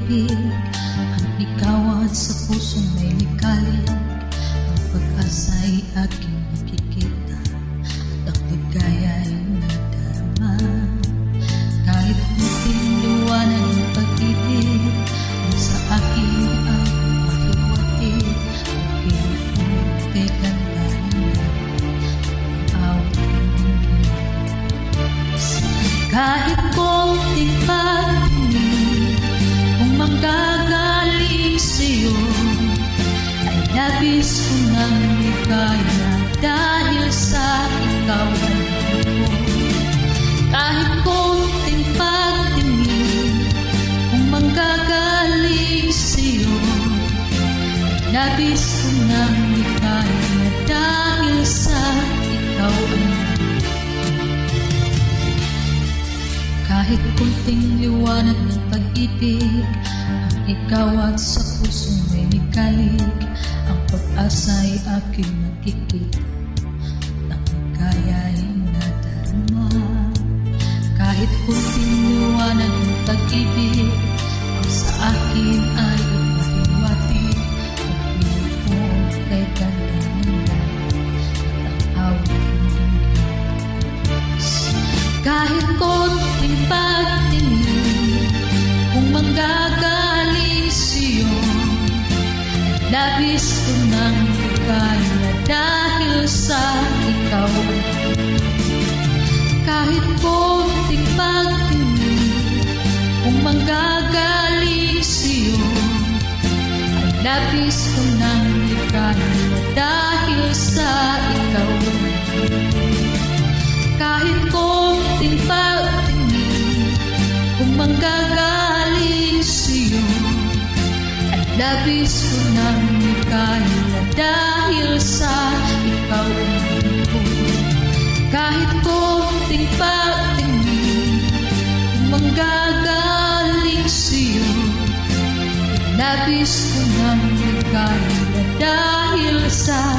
pag-ibig, ang ligawan sa pusong may likalik. Ang pag-asa'y aking nakikita at ang ligaya'y nadarama. Kahit kunting liwanag ng pag-ibig ang sa akin ay mahiwatig. Okay po kay ganda nila ang awit ng Diyos. Kahit konting pagtingin kung manggagaling sa'yo, ay labis ko ng ligaya dahil sa ikaw ay ako. Kahit konting pagtingin kung manggagaling sa'yo, ay labis ko ng ligaya dahil sa ikaw ay ako. Kahit kunting liwanag ng pag-ibig ang igawad sa pusong may likalik. Ang pag-asa'y aking nakikita at ang ligaya'y nadarama. Kahit kunting liwanag ng pag-ibig ang sa akin ay mahiwatig. Pag-ibig ko kay ganda nila at ang awit ng Diyos. Kahit konting pagtingin kung manggagaling sa'yo, labis ko ng ligaya dahil sa ikaw. Kahit konting pagtingin kung manggagaling sa'yo, labis ko ng ligaya dahil sa ikaw. Kahit konting pagtingin kung manggagaling sa'yo, ay labis ko ng ligaya dahil sa ikaw. Kahit konting pagtingin kung manggagaling sa'yo, ay labis ko ng ligaya dahil sa